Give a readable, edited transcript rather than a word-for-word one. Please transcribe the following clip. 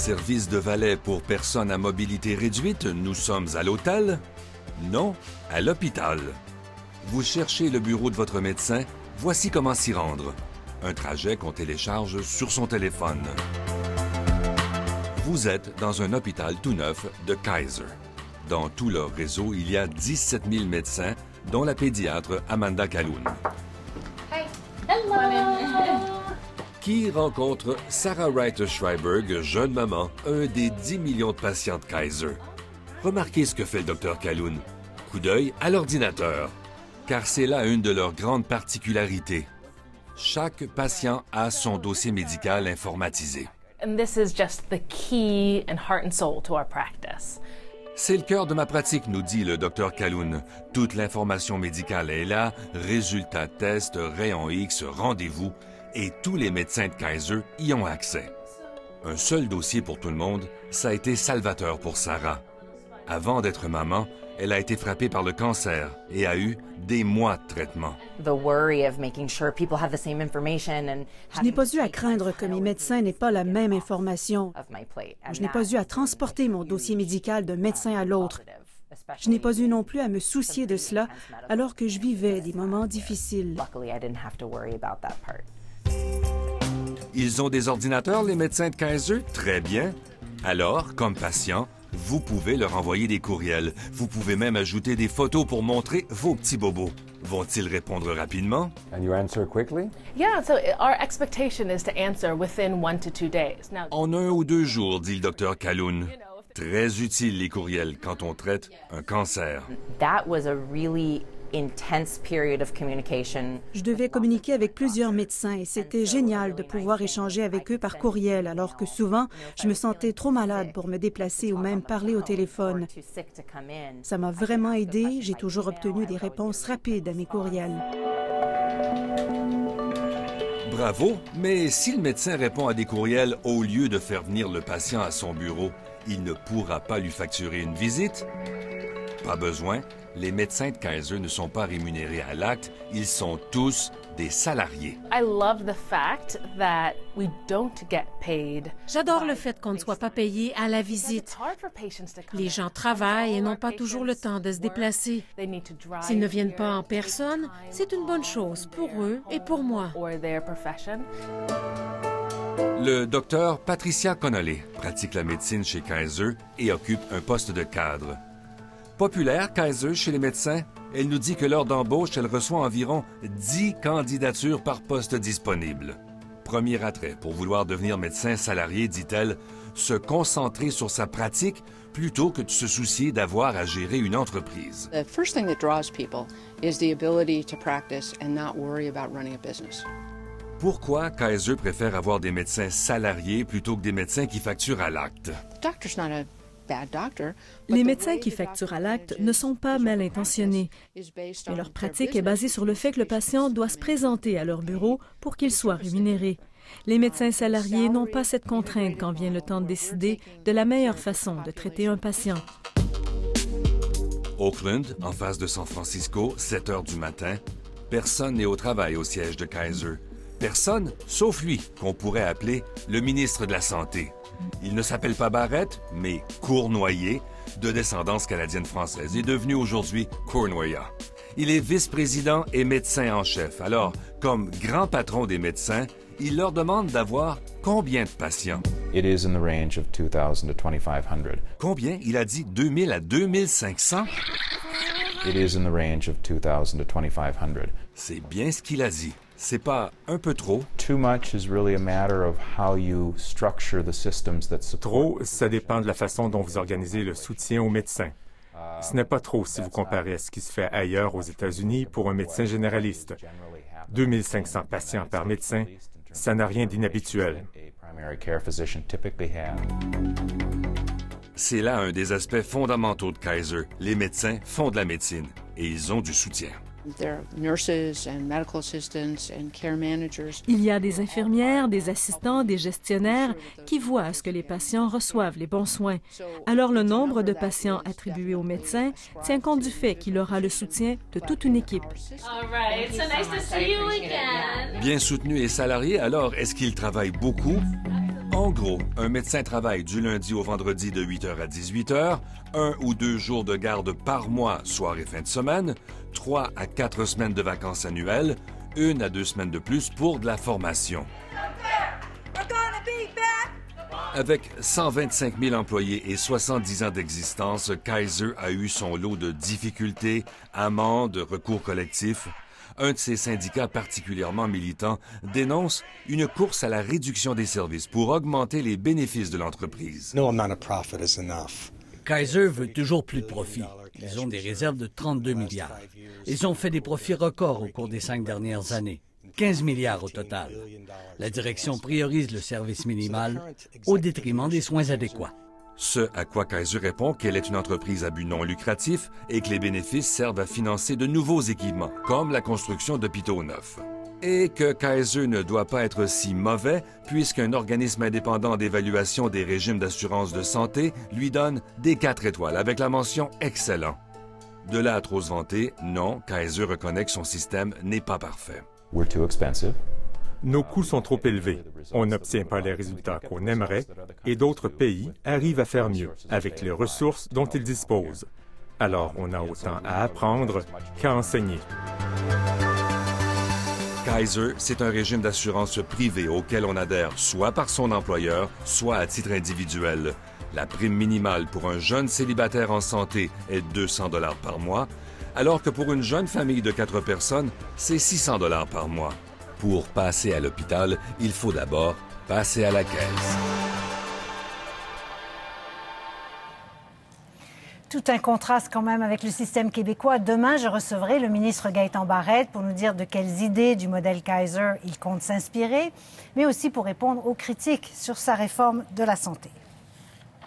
Service de valet pour personnes à mobilité réduite, nous sommes à l'hôtel? Non, à l'hôpital. Vous cherchez le bureau de votre médecin? Voici comment s'y rendre. Un trajet qu'on télécharge sur son téléphone. Vous êtes dans un hôpital tout neuf de Kaiser. Dans tout leur réseau, il y a 17 000 médecins, dont la pédiatre Amanda Calhoun. Hi. Hello. Qui rencontre Sarah Reiter-Schreiberg, jeune maman, un des 10 millions de patients de Kaiser. Remarquez ce que fait le Dr Calhoun. Coup d'œil à l'ordinateur, car c'est là une de leurs grandes particularités. Chaque patient a son dossier médical informatisé. And this is just the key and heart and soul to our practice. C'est le cœur de ma pratique, nous dit le Dr Calhoun. Toute l'information médicale est là, résultats tests, rayons X, rendez-vous, et tous les médecins de Kaiser y ont accès. Un seul dossier pour tout le monde, ça a été salvateur pour Sarah. Avant d'être maman, elle a été frappée par le cancer et a eu des mois de traitement. Je n'ai pas eu à craindre que mes médecins n'aient pas la même information. Je n'ai pas eu à transporter mon dossier médical d'un médecin à l'autre. Je n'ai pas eu non plus à me soucier de cela alors que je vivais des moments difficiles. Ils ont des ordinateurs, les médecins de Kaiser? Très bien. Alors, comme patient, vous pouvez leur envoyer des courriels. Vous pouvez même ajouter des photos pour montrer vos petits bobos. Vont-ils répondre rapidement? And you answer quickly? Yeah, so our expectation is to answer within 1 to 2 days. Now, En 1 ou 2 jours, dit le Dr Calhoun. Très utiles les courriels quand on traite un cancer. That was a really intense period of communication. Je devais communiquer avec plusieurs médecins et c'était génial de pouvoir échanger avec eux par courriel, alors que souvent, je me sentais trop malade pour me déplacer ou même parler au téléphone. Ça m'a vraiment aidé. J'ai toujours obtenu des réponses rapides à mes courriels. Bravo, mais si le médecin répond à des courriels au lieu de faire venir le patient à son bureau, il ne pourra pas lui facturer une visite? Pas besoin. Les médecins de Kaiser ne sont pas rémunérés à l'acte, ils sont tous des salariés. I love the fact that we don't get paid. J'adore le fait qu'on ne soit pas payé à la visite. Les gens travaillent et n'ont pas toujours le temps de se déplacer. S'ils ne viennent pas en personne, c'est une bonne chose pour eux et pour moi. Le docteur Patricia Connolly pratique la médecine chez Kaiser et occupe un poste de cadre. Populaire, Kaiser, chez les médecins, elle nous dit que lors d'embauche, elle reçoit environ 10 candidatures par poste disponible. Premier attrait pour vouloir devenir médecin salarié, dit-elle, se concentrer sur sa pratique plutôt que de se soucier d'avoir à gérer une entreprise. The first thing that draws people is the ability to practice and not worry about running a business. Pourquoi Kaiser préfère avoir des médecins salariés plutôt que des médecins qui facturent à l'acte? Les médecins qui facturent à l'acte ne sont pas mal intentionnés, mais leur pratique est basée sur le fait que le patient doit se présenter à leur bureau pour qu'il soit rémunéré. Les médecins salariés n'ont pas cette contrainte quand vient le temps de décider de la meilleure façon de traiter un patient. Oakland, en face de San Francisco, 7 heures du matin, personne n'est au travail au siège de Kaiser. Personne, sauf lui, qu'on pourrait appeler le ministre de la Santé. Il ne s'appelle pas Barrett, mais Cournoyer, de descendance canadienne-française, est devenu aujourd'hui Cournoya. Il est vice-président et médecin en chef. Alors, comme grand patron des médecins, il leur demande d'avoir combien de patients? It is in the range of 2,000 to 2,500. Combien? Il a dit 2000 à 2500? It is in the range of 2,000 to 2,500. C'est bien ce qu'il a dit. C'est pas un peu trop? Too much is really a matter of how you structure the systems that support. Trop, ça dépend de la façon dont vous organisez le soutien aux médecins. Ce n'est pas trop si vous comparez à ce qui se fait ailleurs aux États-Unis pour un médecin généraliste. 2500 patients par médecin, ça n'a rien d'inhabituel. C'est là un des aspects fondamentaux de Kaiser. Les médecins font de la médecine et ils ont du soutien. Il y a des infirmières, des assistants, des gestionnaires qui voient à ce que les patients reçoivent les bons soins. Alors le nombre de patients attribués au médecin tient compte du fait qu'il aura le soutien de toute une équipe. Bien soutenu et salarié, alors est-ce qu'il travaille beaucoup? En gros, un médecin travaille du lundi au vendredi de 8h à 18h, 1 ou 2 jours de garde par mois, soir et fin de semaine, 3 à 4 semaines de vacances annuelles, 1 à 2 semaines de plus pour de la formation. Avec 125 000 employés et 70 ans d'existence, Kaiser a eu son lot de difficultés, amendes, recours collectifs. Un de ses syndicats particulièrement militants dénonce une course à la réduction des services pour augmenter les bénéfices de l'entreprise. Kaiser veut toujours plus de profit. Ils ont des réserves de 32 milliards. Ils ont fait des profits records au cours des 5 dernières années. 15 milliards au total. La direction priorise le service minimal au détriment des soins adéquats. Ce à quoi Kaiser répond qu'elle est une entreprise à but non lucratif et que les bénéfices servent à financer de nouveaux équipements, comme la construction d'hôpitaux neufs. Et que Kaiser ne doit pas être si mauvais puisqu'un organisme indépendant d'évaluation des régimes d'assurance de santé lui donne des 4 étoiles avec la mention « Excellent ». De là à trop se vanter, non, Kaiser reconnaît que son système n'est pas parfait. We're too expensive. Nos coûts sont trop élevés. On n'obtient pas les résultats qu'on aimerait et d'autres pays arrivent à faire mieux avec les ressources dont ils disposent. Alors, on a autant à apprendre qu'à enseigner. Kaiser, c'est un régime d'assurance privé auquel on adhère soit par son employeur, soit à titre individuel. La prime minimale pour un jeune célibataire en santé est 200 $ par mois, alors que pour une jeune famille de 4 personnes, c'est 600 $ par mois. Pour passer à l'hôpital, il faut d'abord passer à la caisse. Tout un contraste quand même avec le système québécois. Demain, je recevrai le ministre Gaétan Barrette pour nous dire de quelles idées du modèle Kaiser il compte s'inspirer, mais aussi pour répondre aux critiques sur sa réforme de la santé.